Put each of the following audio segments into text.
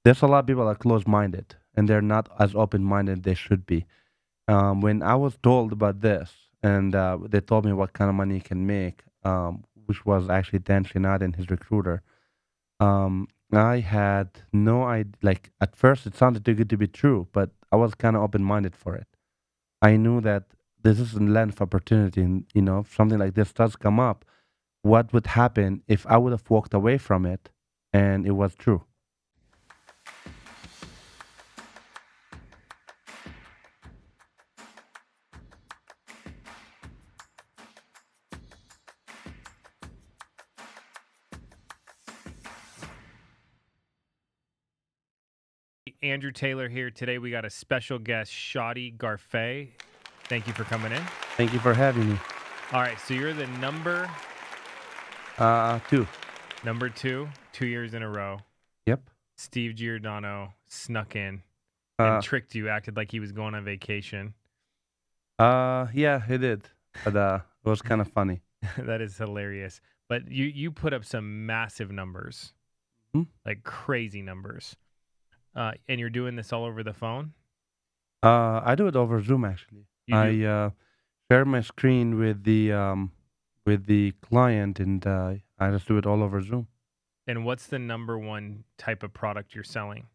there's a lot of people that are close-minded, and they're not as open-minded they should be. When I was told about this, and they told me what kind of money you can make, which was actually Dan Shinad and his recruiter, I had no idea. Like at first, it sounded too good to be true, but I was kind of open-minded for it. I knew that this is a land of opportunity, and if something like this does come up, what would happen if I would have walked away from it, and it was true. Andrew Taylor here. Today we got a special guest, Shadi Gharfeh. Thank you for coming in. Thank you for having me. All right, so you're the number Two. number two, 2 years in a row. Yep. Steve Giordano snuck in Uh, and tricked you, acted like he was going on vacation. yeah, it did, but it was kind of funny. That is hilarious. But you put up some massive numbers, Hmm? like crazy numbers. And you're doing this all over the phone? I do it over Zoom actually. You I do? share my screen with the client, and I just do it all over Zoom. And what's the number one type of product you're selling?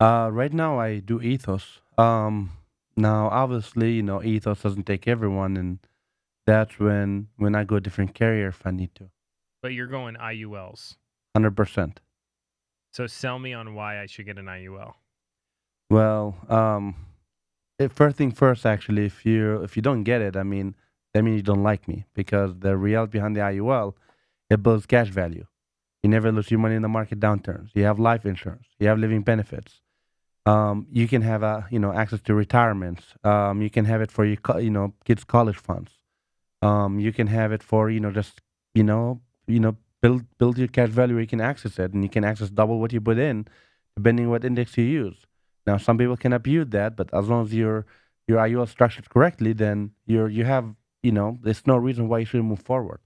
Right now I do Ethos. Now obviously Ethos doesn't take everyone, and that's when I go different carrier if I need to. But you're going IULs. 100%. So sell me on why I should get an IUL. Well, first thing first, actually, if you don't get it, I mean, that means you don't like me, because the reality behind the IUL, it builds cash value. You never lose your money in the market downturns. You have life insurance. You have living benefits. You can have access to retirements. You can have it for your kids' college funds. You can have it for just build your cash value where you can access it, and you can access double what you put in, depending what index you use. Now, some people can abuse that, but as long as your IUL is structured correctly, then you have there's no reason why you shouldn't move forward.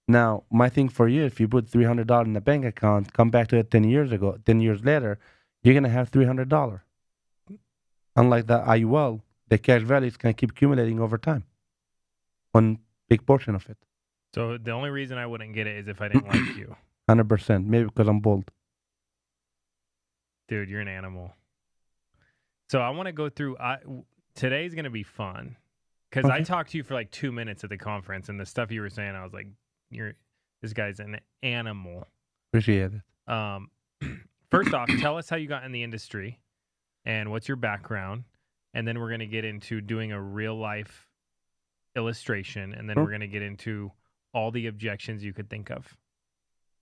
Now, my thing for you, if you put $300 in a bank account, come back to it 10 years ago, 10 years later, you're gonna have $300. Unlike the IUL, the cash value is gonna keep accumulating over time. One big portion of it, So the only reason I wouldn't get it is if I didn't like you. 100%. Maybe because I'm bold. Dude, you're an animal. So I want to go through. Today's going to be fun because I Okay. talked to you for like 2 minutes at the conference, and the stuff you were saying, I was like, this guy's an animal. Appreciate it. First off, tell us how you got in the industry and what's your background. And then we're going to get into doing a real life illustration. And then Sure. we're going to get into all the objections you could think of.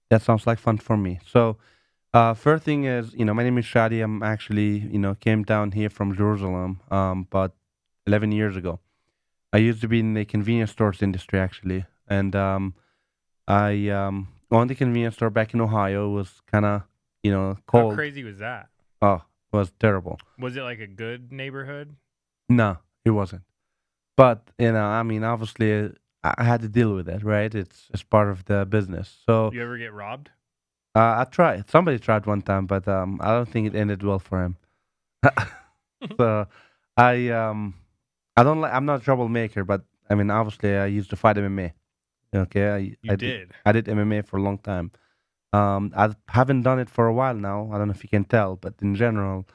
That sounds like fun for me. So, first thing is, my name is Shadi. I'm actually, came down here from Jerusalem about 11 years ago. I used to be in the convenience stores industry, actually. And I owned the convenience store back in Ohio. It was kind of, How cold. crazy was that? Oh, it was terrible. Was it like a good neighborhood? No, it wasn't. But, I mean, obviously, I had to deal with it, right? It's part of the business. So, You ever get robbed? I tried. Somebody tried one time, but I don't think it ended well for him. So I don't like. I'm not a troublemaker, but I mean, obviously, I used to fight MMA. Okay, You did. I did MMA for a long time. I haven't done it for a while now. I don't know if you can tell, but in general,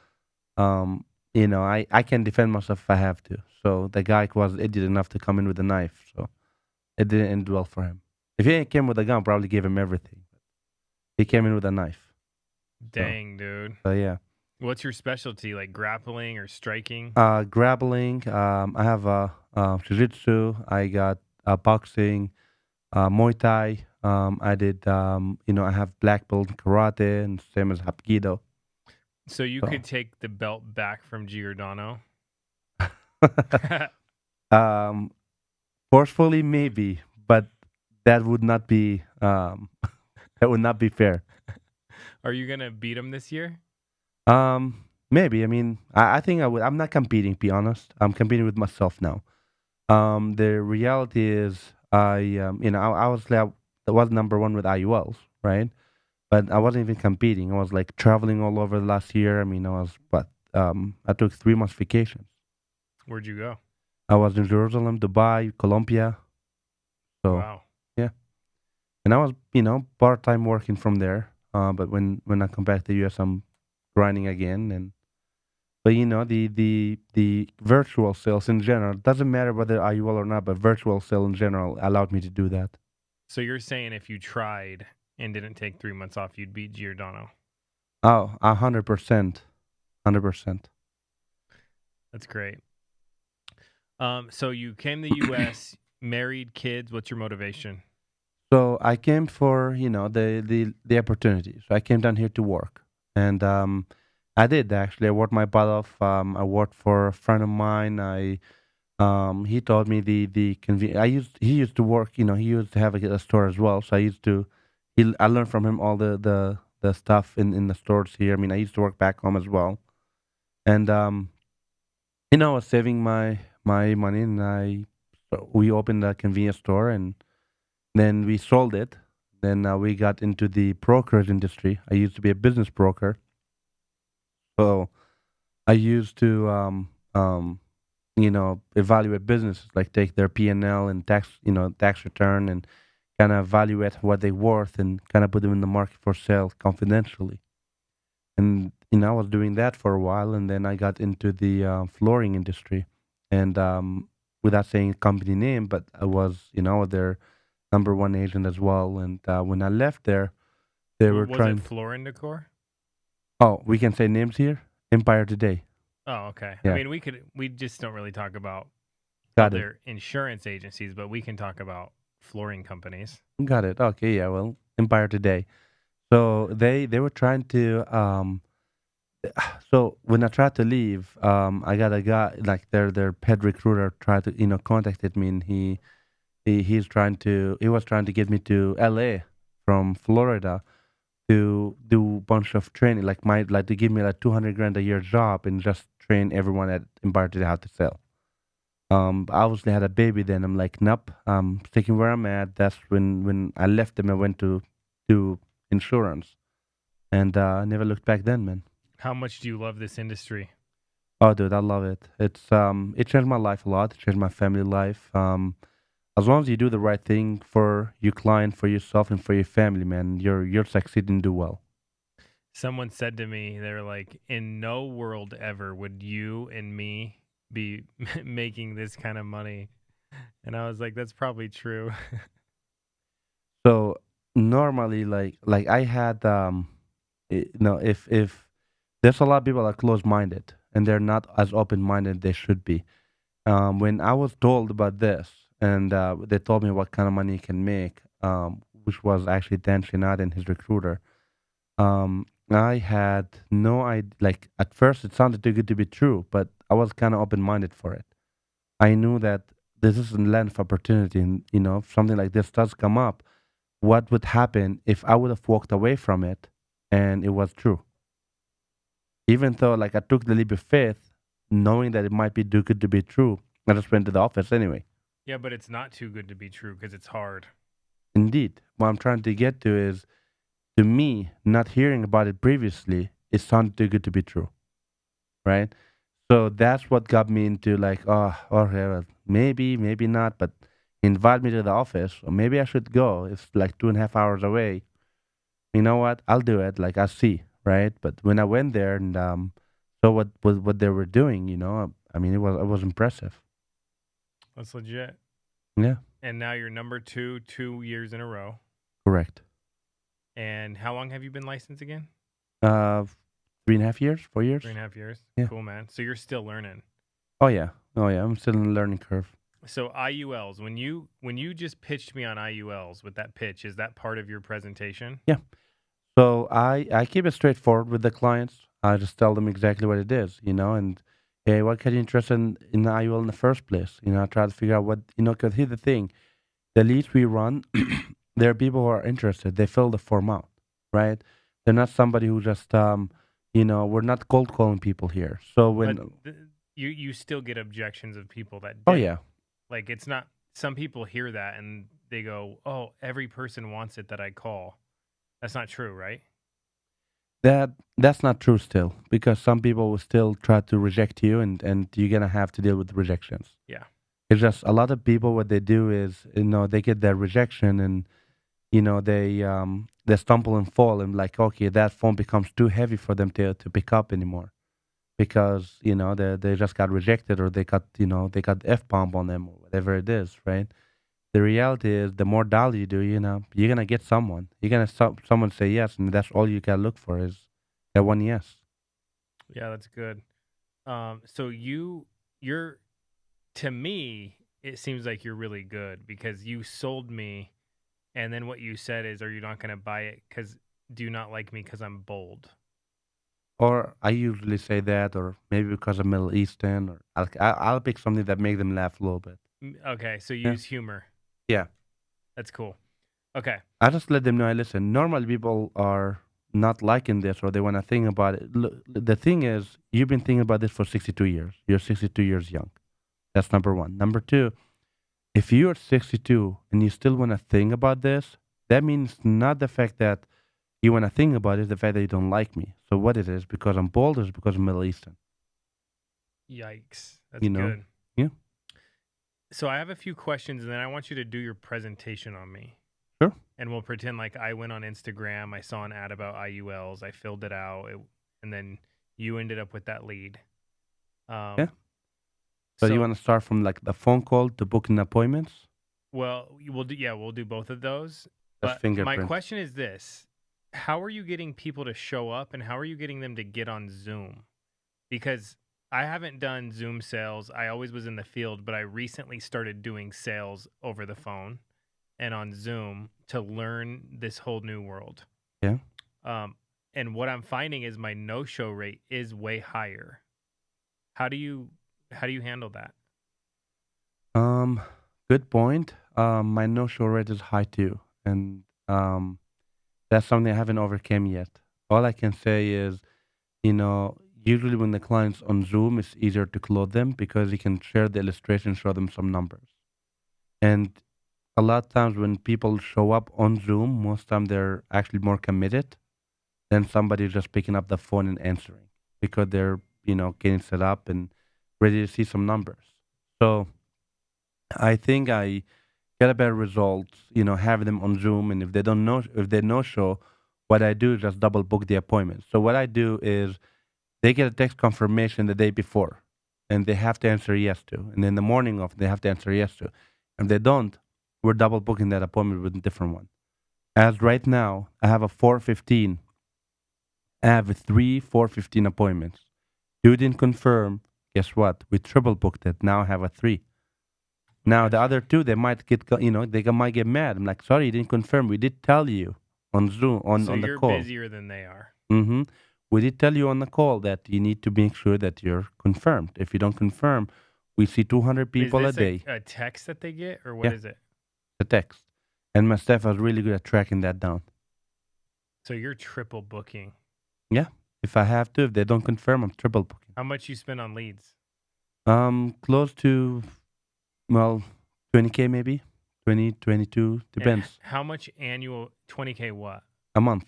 I can defend myself if I have to. So the guy was idiot enough to come in with a knife, so it didn't end well for him. If he came with a gun, probably gave him everything. He came in with a knife. Dang, dude. So yeah. What's your specialty? Like grappling or striking? Grappling. I have jiu-jitsu. I got boxing, Muay Thai. I did. I have black belt in karate, and same as Hapkido. So you So, could take the belt back from Giordano. um, forcefully maybe, but that would not be that would not be fair. Are you gonna beat him this year? Maybe. I mean, I think I would. I'm not competing. Be honest. I'm competing with myself now. The reality is, I obviously I was number one with IULs, right? but I wasn't even competing. I was like traveling all over the last year. I mean, I took 3 months vacation. Where'd you go? I was in Jerusalem, Dubai, Colombia. So Wow. yeah, and I was part time working from there. But when I come back to the US, I'm grinding again. And but the virtual sales in general doesn't matter whether IUL or not, but virtual sale in general allowed me to do that. So you're saying if you tried and didn't take 3 months off, you'd beat Giordano. Oh, 100%, 100%. That's great. So you came to the U.S., married, kids. What's your motivation? So I came for the opportunity. So I came down here to work, and I did actually. I worked my butt off. I worked for a friend of mine. He told me the he used to work. He used to have a store as well. So I learned from him all the stuff in the stores here. I mean, I used to work back home as well, and I was saving my money, and so we opened a convenience store, and then we sold it. Then we got into the brokerage industry. I used to be a business broker, so I used to evaluate businesses, like take their P&L and tax return, and kind of evaluate what they're worth and kind of put them in the market for sale confidentially. And I was doing that for a while, and then I got into the flooring industry, and without saying company name, but I was their number one agent as well. And when I left there, they were Was it trying. Floor and Decor? Oh, we can say names here. Empire Today. Oh, okay. I Yeah, mean, we just don't really talk about got it. other insurance agencies, but we can talk about flooring companies. Got it. Okay, yeah. Well, Empire Today. So they were trying to. So when I tried to leave, I got a guy like their head recruiter tried to contacted me, and he was trying to get me to L.A. from Florida to do a bunch of training, like to give me like 200 grand a year job and just train everyone at Empire Today how to sell. I obviously had a baby then. I'm like, nope, I'm sticking where I'm at. That's when I left them. I went to insurance, and I never looked back then, man. How much do you love this industry? Oh, dude, I love it. It changed my life a lot. It changed my family life. As long as you do the right thing for your client, for yourself, and for your family, man, you're succeeding. Do well. Someone said to me, they're like, in no world ever would you and me be making this kind of money. And I was like, that's probably true. So normally, like I had if there's a lot of people that are close minded and they're not as open minded they should be. When I was told about this, and they told me what kind of money you can make, which was actually Dan Shinad and his recruiter, I had no idea. Like at first, it sounded too good to be true, but I was kind of open minded for it. I knew that this is a land of opportunity, and if something like this does come up, what would happen if I would have walked away from it and it was true? Even though like I took the leap of faith, knowing that it might be too good to be true, I just went to the office anyway. Yeah, but it's not too good to be true because it's hard. Indeed, what I'm trying to get to is, to me, not hearing about it previously, it sounded too good to be true, right? So that's what got me into like, oh, okay, well, maybe not, but he invited me to the office, or maybe I should go. It's like 2.5 hours away. You know what? I'll do it. Like I'll see, right? But when I went there and saw what they were doing, I mean, it was impressive. That's legit. Yeah, And now you're number 2, 2 years in a row. correct. And how long have you been licensed again? Uh, 3.5 years, 4 years. 3.5 years. Yeah. Cool, man. So you're still learning. Oh yeah. Oh yeah. I'm still in the learning curve. So IULs, when you just pitched me on IULs with that pitch, is that part of your presentation? Yeah. So I keep it straightforward with the clients. I just tell them exactly what it is, and hey, what got you interested in the IUL in the first place? I try to figure out because here's the thing: the leads we run, there are people who are interested. They fill the form out, right? They're not somebody who just we're not cold calling people here. So But when you still get objections of people that oh didn't. yeah, Like it's not some people hear that and they go, "Oh, every person wants it that I call." That's not true, right? That's not true still, because some people will still try to reject you, and you're gonna have to deal with rejections. Yeah. It's just a lot of people, what they do is, they get their rejection, and they stumble and fall, and like, okay, that phone becomes too heavy for them to pick up anymore, because they just got rejected, or they got F bomb on them, or whatever it is, right? The reality is, the more dial you do, you're gonna get someone. You're gonna someone say yes, and that's all you gotta look for is that one yes. Yeah, that's good. So you're to me, it seems like you're really good because you sold me, and then what you said is, "Are you not going to buy it? Because do you not like me because I'm bold?" Or I usually say that, or maybe because I'm Middle Eastern, or I'll pick something that make them laugh a little bit. Okay, so Yeah, use humor. yeah. That's cool. Okay. I just let them know. I listen. Normally, people are not liking this, or they want to think about it. Look, the thing is, you've been thinking about this for 62 years. You're 62 years young. That's number one. Number two, if you're 62 and you still want to think about this, that means not the fact that you want to think about it, the fact that you don't like me. So what it is, because I'm bold, or is because I'm Middle Eastern? Yikes. That's You know? good. Yeah, So I have a few questions, and then I want you to do your presentation on me. sure. And we'll pretend like I went on Instagram, I saw an ad about IULs, I filled it out, and then you ended up with that lead. Yeah. Um, So you so, want to start from like the phone call to booking appointments? well, we'll do both of those. That's But my fingerprint. question is this: how are you getting people to show up, and how are you getting them to get on Zoom? Because I haven't done Zoom sales. I always was in the field, but I recently started doing sales over the phone and on Zoom to learn this whole new world. Yeah. Um, and what I'm finding is my no-show rate is way higher. How do you how do you handle that? Um, Good point. My no-show rate is high too, and that's something I haven't overcome yet. All I can say is, usually when the client's on Zoom, it's easier to close them because you can share the illustration, show them some numbers. And a lot of times when people show up on Zoom, most time they're actually more committed than somebody just picking up the phone and answering, because they're, getting set up and ready to see some numbers. So I think I get a better results, having them on Zoom. And if they no show, what I do is just double book the appointment. So what I do is they get a text confirmation the day before, and they have to answer yes to. And in the morning of, they have to answer yes to. If they don't, we're double booking that appointment with a different one. As right now, I have a 4:15. I have three 4:15 appointments. You didn't confirm. Guess what? We triple booked it. Now I have a three. Now the Gotcha. other two, they might might get mad. I'm like, sorry, you didn't confirm. We did tell you on Zoom So on the you're call. busier than they are. Mm-hmm. We did tell you on the call that you need to make sure that you're confirmed. If you don't confirm, we see 200 Is people a this day. a text that they get, or what Yeah, is it? the text. And my staff is really good at tracking that down. So you're triple booking. Yeah, if I have to, if they don't confirm, I'm triple booking. How much you spend on leads? Close to, well, 20K maybe, 20, 22, And depends. how much annual 20K what? A month.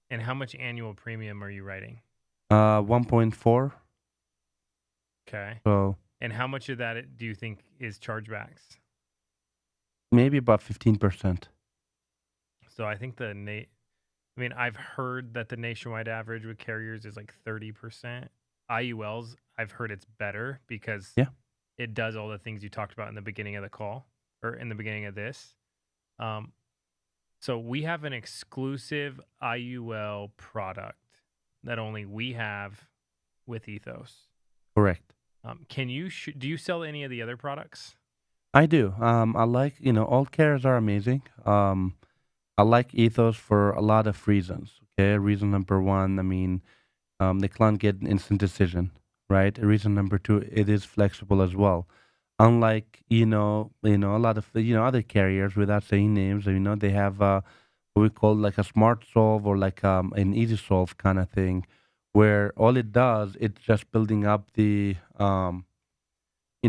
And how much annual premium are you writing? 1.4. Okay. So And how much of that do you think is chargebacks? maybe about 15%. So I think I mean, I've heard that the nationwide average with carriers is like 30%. IULs, I've heard it's better because Yeah, it does all the things you talked about in the beginning of the call or in the beginning of this. Um, so we have an exclusive IUL product that only we have with Ethos. correct. Do you sell any of the other products? I do. I like, all carriers are amazing. I like Ethos for a lot of reasons. Okay, reason number one, I mean, the client get an instant decision, right? Reason number two, it is flexible as well. Unlike a lot of other carriers, without saying names, they have what we call like a smart solve, or like an easy solve kind of thing, where all it does, it's just building up the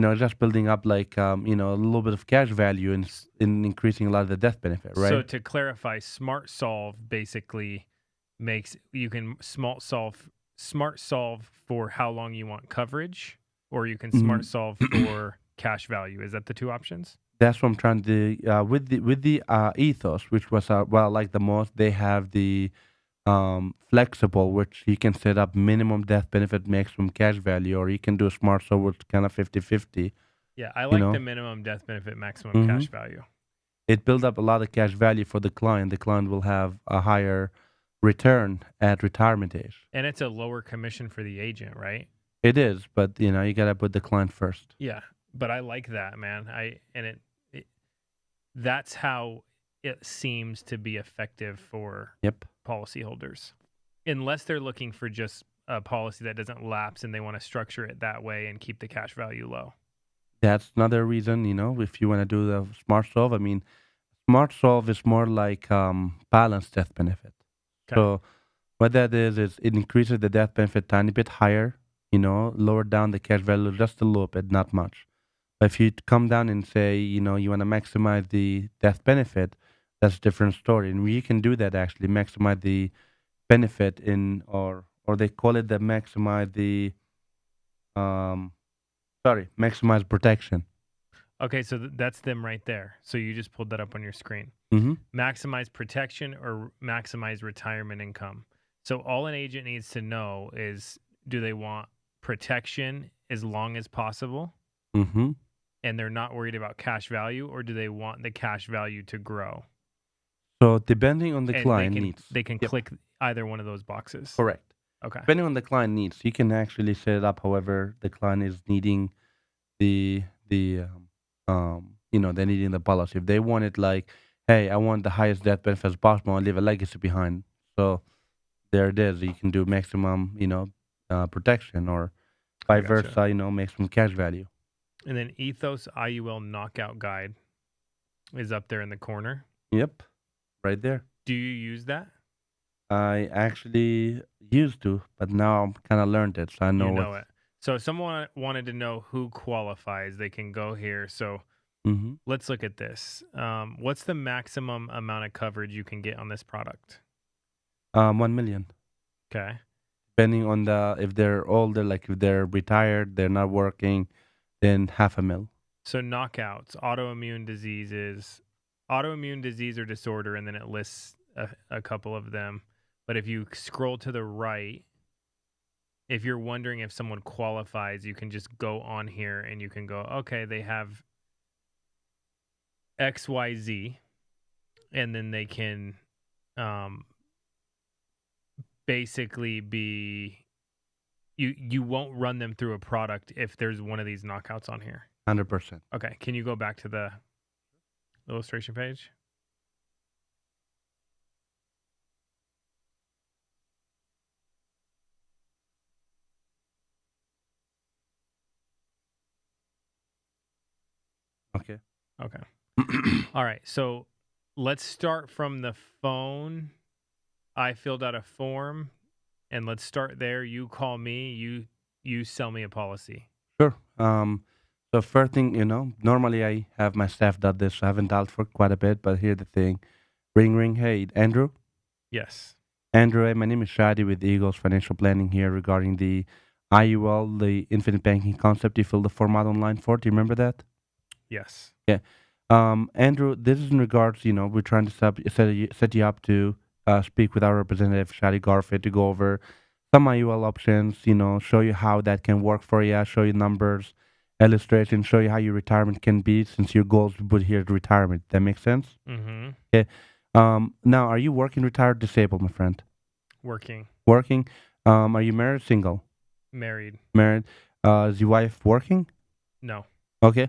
just building up like a little bit of cash value in increasing a lot of the death benefit, So right? to clarify, Smart Solve basically makes you can smart solve for how long you want coverage, or you can smart Mhm. solve for cash value. Is that the two options? That's what I'm trying to do. With the ethos, which was what I like the most. They have the flexible, which you can set up minimum death benefit, maximum cash value, or you can do a smart so it's kind of 50-50. Yeah, I You like the know, minimum death benefit, maximum hmm cash value. it builds up a lot of cash value for the client. The client will have a higher return at retirement age. And it's a lower commission for the agent, right? It is, but you gotta put the client first. Yeah, but I like that, man. It that's how it seems to be effective for Yep. policyholders. Unless they're looking for just a policy that doesn't lapse and they want to structure it that way and keep the cash value low. That's another reason, if you want to do the smart solve. I mean, smart solve is more like balanced death benefit. Okay. So what that is it increases the death benefit tiny bit higher, lower down the cash value just a little bit, not much. But if you come down and say, you want to maximize the death benefit, that's a different story. And we can do that actually, maximize the benefit or they call it the um maximize protection. Okay, so that's them right there. So you just pulled that up on your screen. Mm-hmm. Maximize protection or maximize retirement income. So all an agent needs to know is, do they want protection as long as possible Mm-hmm. and they're not worried about cash value, or do they want the cash value to grow? So depending on the And they client can needs. they can Yep, click either one of those boxes. correct. Okay. Depending on the client needs, you can actually set it up however the client is needing they're needing the policy. If they want it like, hey, I want the highest death benefit as possible and leave a legacy behind. So there it is. You can do maximum, protection or I vice gotcha. versa, maximum cash value. And then Ethos IUL knockout guide is up there in the corner. Yep, right there. Do you use that? I actually used to, but now I'm kind of learned it, so I know You what. know it. So if someone wanted to know who qualifies, they can go here. So Mm-hmm. let's look at this. What's the maximum amount of coverage you can get on this product? 1 million. Okay. Depending on if they're older, like if they're retired, they're not working, then half a mil. So knockouts, autoimmune disease or disorder, and then it lists a couple of them. But if you scroll to the right, if you're wondering if someone qualifies, you can just go on here and you can go, okay, they have XYZ, and then they can um, basically be you won't run them through a product if there's one of these knockouts on here. 100%. Okay, can you go back to the illustration page? Okay. Okay. All right. So let's start from the phone. I filled out a form, and let's start there. You call me. You sell me a policy. Sure. So first thing, normally I have my staff done this. So I haven't dialed for quite a bit, but here's the thing. Ring, ring. Hey, Andrew. Yes. Andrew, hey, my name is Shadi with Eagles Financial Planning here regarding the IUL, the infinite banking concept. You filled the form out online for. Do you remember that? Yes. Yeah. Andrew, this is in regards, we're trying to set you up to speak with our representative, Shadi Gharfeh, to go over some IUL options, show you how that can work for you, show you numbers, illustration, show you how your retirement can be since your goal is to put here at retirement. That makes sense? Mm-hmm. Okay. Now, are you working, retired, disabled, my friend? Working. Working. Are you married, single? Married. Married. Is your wife working? No. Okay.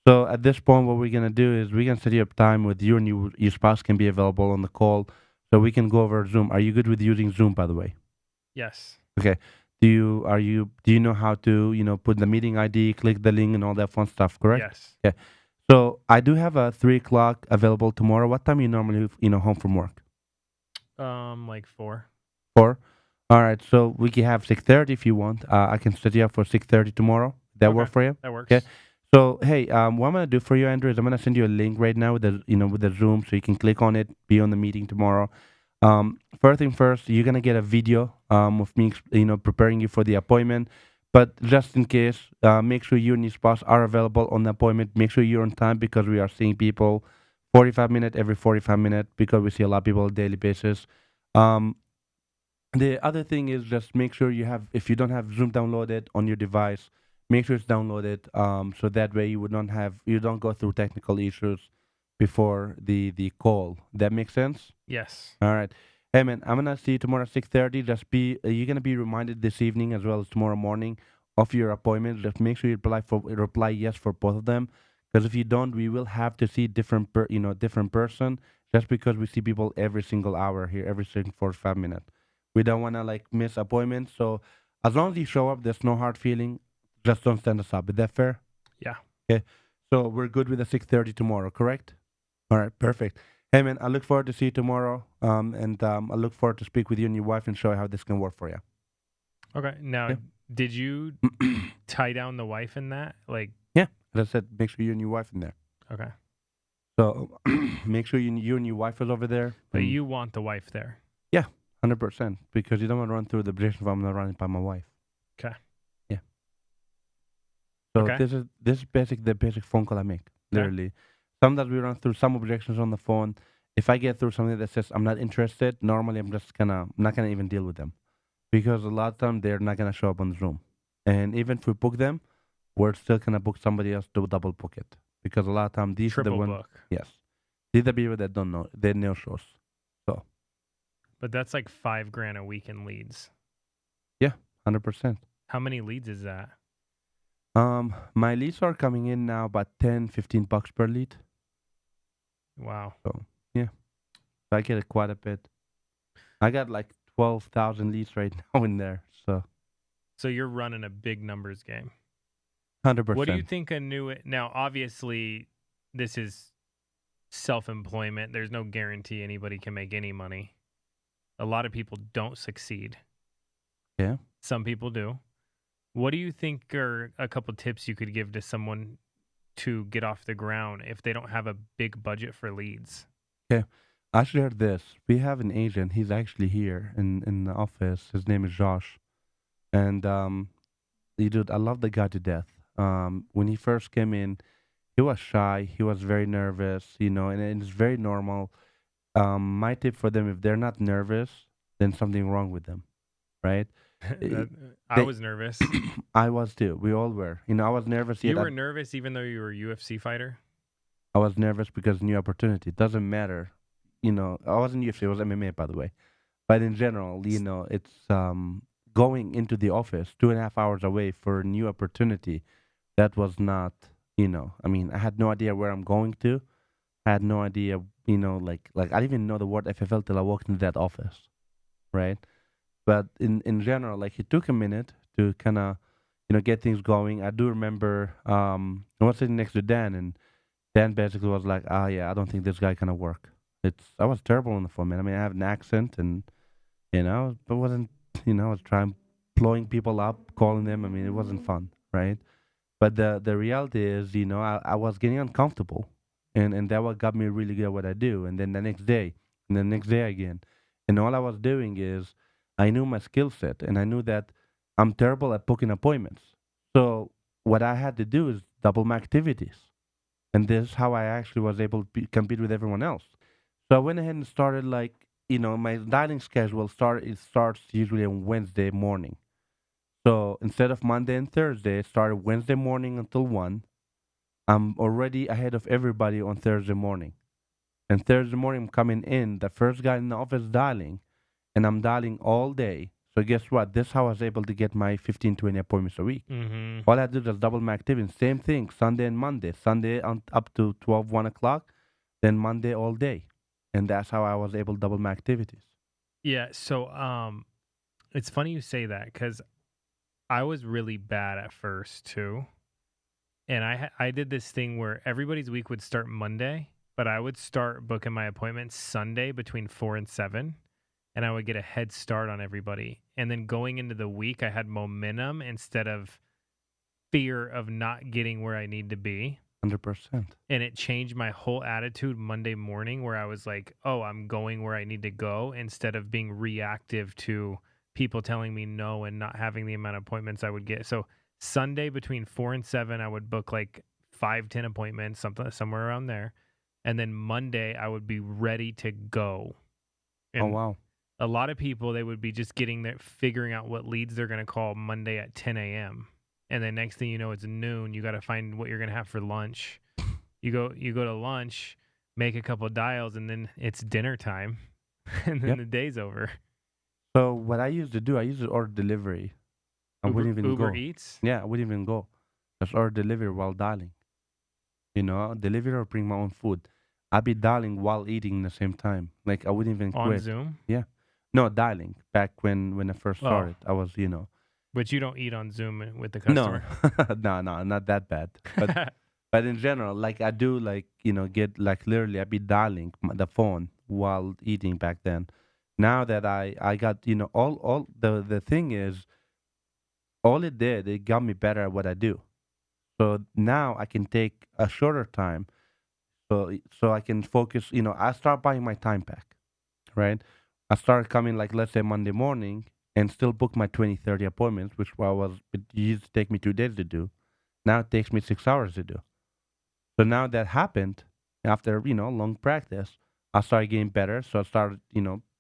So at this point, what we're gonna do is we're gonna set you up time with you and your spouse can be available on the call, so we can go over Zoom. Are you good with using Zoom, by the way? Yes. Okay. Do you know how to put the meeting ID, click the link, and all that fun stuff? Correct. Yes. Okay. So I do have a 3 o'clock available tomorrow. What time you normally home from work? Like 4. 4. All right. So we can have 6:30 if you want. I can set you up for 6:30 tomorrow. That Okay. work for you? That Okay. works. So hey, what I'm gonna do for you, Andrew, is I'm gonna send you a link right now with the with the Zoom, so you can click on it, be on the meeting tomorrow. First thing first, you're gonna get a video of me, preparing you for the appointment. But just in case, make sure you and your spouse are available on the appointment. Make sure you're on time because we are seeing people 45 minutes every 45 minutes because we see a lot of people on a daily basis. Um, the other thing is just make sure you have, if you don't have Zoom downloaded on your device, make sure it's downloaded. So that way you don't go through technical issues before the call. That makes sense. Yes. All right. Hey man, I'm gonna see you tomorrow at 6:30. Just be you're gonna be reminded this evening as well as tomorrow morning of your appointment. Just make sure you reply yes for both of them. Because if you don't, we will have to see different person. Just because we see people every single hour here, every single 45 minutes. We don't wanna like miss appointments. So as long as you show up, there's no hard feeling. Just don't stand us up. Is that fair? Yeah. Okay. So we're good with the 6:30 tomorrow, correct? All right, perfect. Hey man, I look forward to see you tomorrow. And I look forward to speak with you and your wife and show you how this can work for you. Okay. Now, Yeah. did you tie down the wife in that? Like, Yeah. As I said, make sure you and your wife in there. okay. So make sure you and your wife is over there. But And you want the wife there. yeah, 100%. Because you don't want to run through the objections if I'm not running by my wife. Okay. Yeah. So Okay. this is the basic phone call I make. Okay. Literally. Sometimes we run through some objections on the phone. If I get through something that says I'm not interested, normally not gonna even deal with them. Because a lot of time they're not gonna show up on Zoom. And even if we book them, we're still gonna book somebody else to double book it. Because a lot of time these are the Triple ones, book. yes. These are the people that don't know. They no shows. So But that's like $5,000 a week in leads. yeah, 100%. How many leads is that? My leads are coming in now about 10, $15 per lead. Wow. So yeah. So I get it quite a bit. I got like 12,000 leads right now in there. So So you're running a big numbers game. 100%. What do you think now, obviously, this is self-employment. There's no guarantee anybody can make any money. A lot of people don't succeed. Yeah. Some people do. What do you think are a couple tips you could give to someone to get off the ground if they don't have a big budget for leads? Okay. I shared this. We have an agent. He's actually here in the office. His name is Josh. And dude, I love the guy to death. When he first came in, he was shy. He was very nervous, and it's very normal. My tip for them, if they're not nervous, then something wrong with them, right? Eh, I They, was nervous. I was too. We all were. I was nervous. Yet You were nervous even though you were a UFC fighter? I was nervous because new opportunity. It doesn't matter. I wasn't UFC. It was MMA, by the way. But in general, it's going into the office 2.5 hours away for a new opportunity. That was not, I mean, I had no idea where I'm going to. I had no idea, like I didn't even know the word FFL till I walked into that office, right? But in general, like it took a minute to kind of, get things going. I do remember I was sitting next to Dan, and Dan basically was like, "Ah, yeah, I don't think this guy gonna work." I was terrible on the phone, man. I mean, I have an accent, and but wasn't, I was trying blowing people up, calling them. I mean, it wasn't fun, right? But the reality is, I was getting uncomfortable, and that what got me really good at what I do. And then the next day, and the next day again, and all I was doing is, I knew my skill set, and I knew that I'm terrible at booking appointments. So what I had to do is double my activities, and this is how I actually was able to compete with everyone else. So I went ahead and started like, my dining schedule starts usually on Wednesday morning. So instead of Monday and Thursday, it started Wednesday morning until 1. I'm already ahead of everybody on Thursday morning. And Thursday morning, I'm coming in, the first guy in the office dialing, and I'm dialing all day. So guess what? This is how I was able to get my 15, 20 appointments a week. Mm-hmm. All I had to do was double my activity. Same thing, Sunday and Monday. Sunday up to 12, 1 o'clock, then Monday all day. And that's how I was able to double my activities. Yeah, so it's funny you say that because I was really bad at first too. And I did this thing where everybody's week would start Monday, but I would start booking my appointments Sunday between 4 and 7, and I would get a head start on everybody. And then going into the week, I had momentum instead of fear of not getting where I need to be. 100%. And it changed my whole attitude Monday morning where I was like, "Oh, I'm going where I need to go," instead of being reactive to people telling me no and not having the amount of appointments I would get. So Sunday between 4 and 7, I would book like 5, 10 appointments, something somewhere around there. And then Monday, I would be ready to go. Oh, And wow. a lot of people, they would be just getting there, figuring out what leads they're going to call Monday at 10 a.m. And then next thing you know, it's noon. You got to find what you're going to have for lunch. You go to lunch, make a couple of dials, and then it's dinner time, and then Yep. the day's over. So what I used to do, I used to order delivery. I Uber wouldn't even Uber go. Eats. Yeah, I wouldn't even go. Just order delivery while dialing. Delivery or bring my own food. I'd be dialing while eating the same time. Like I wouldn't even On quit. Zoom? Yeah. No, dialing. Back when I first Oh, started, I was. but you don't eat on Zoom with the No, customer? no, not that bad. But in general, like I do, like get like literally, I'd be dialing the phone while eating back then. Now that I got all the thing is, all it did, it got me better at what I do. So now I can take a shorter time, so I can focus. I start buying my time back, right? I started coming like let's say Monday morning and still book my 20, 30 appointments, which it used to take me 2 days to do. Now it takes me 6 hours to do. So now that happened after long practice, I started getting better. So I started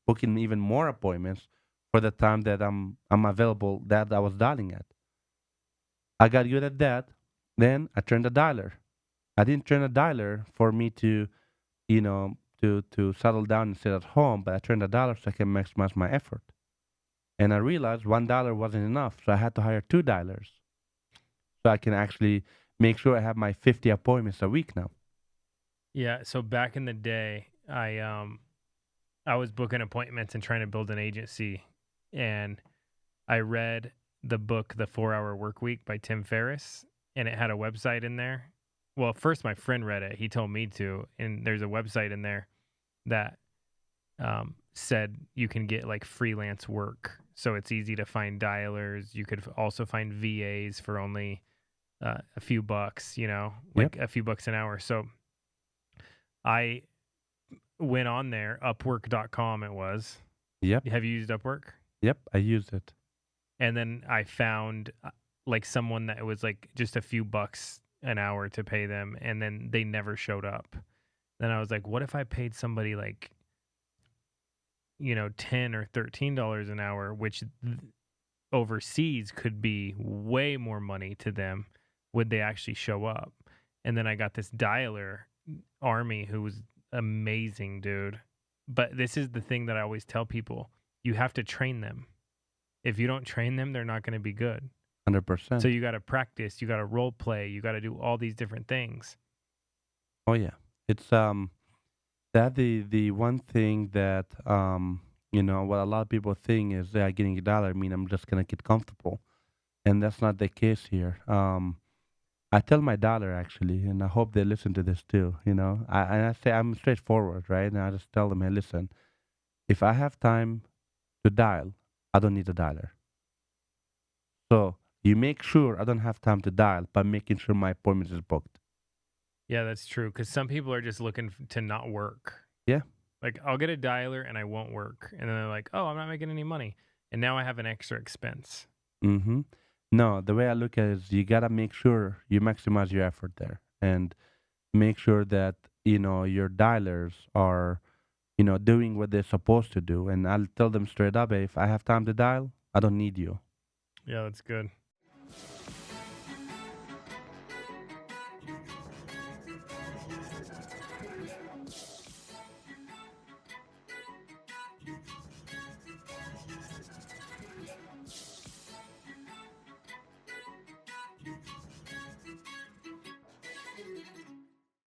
booking even more appointments for the time that I'm available that I was dialing at. I got good at that. Then I turned the dialer. I didn't turn the dialer for me to to settle down and sit at home, but I turned the dialer so I can maximize my effort. And I realized $1 wasn't enough, so I had to hire two dialers so I can actually make sure I have my 50 appointments a week now. Yeah, so back in the day, I was booking appointments and trying to build an agency, and I read the book The 4-Hour Work Week by Tim Ferriss, and it had a website in there. Well, first my friend read it. He told me to, and there's a website in there that said you can get like freelance work. So it's easy to find dialers. You could also find VAs for only a few bucks, Yep, like a few bucks an hour. So I went on there, Upwork.com it was. yep, Have you used Upwork? yep. I used it. And then I found like someone that was like just a few bucks an hour to pay them, and then they never showed up. Then I was like, what if I paid somebody like, $10 or $13 an hour, which overseas could be way more money to them? Would they actually show up? And then I got this dialer army who was amazing, dude. But this is the thing that I always tell people: you have to train them. If you don't train them, they're not going to be good. So 100%. you got to practice, you got to role play, you got to do all these different things. Oh yeah. It's that the one thing that what a lot of people think is yeah, getting a dollar, I mean I'm just gonna get comfortable. And that's not the case here. I tell my daughter actually, and I hope they listen to this too. I say I'm straightforward, right? And I just tell them, hey, listen, if I have time to dial, I don't need a dialer. So you make sure I don't have time to dial by making sure my appointment is booked. Yeah, that's true. Because some people are just looking to not work. Yeah. Like, I'll get a dialer and I won't work. And then they're like, oh, I'm not making any money. And now I have an extra expense. Mm-hmm. No, the way I look at it is you gotta make sure you maximize your effort there and make sure that your dialers are doing what they're supposed to do. And I'll tell them straight up, hey, if I have time to dial, I don't need you. Yeah, that's good.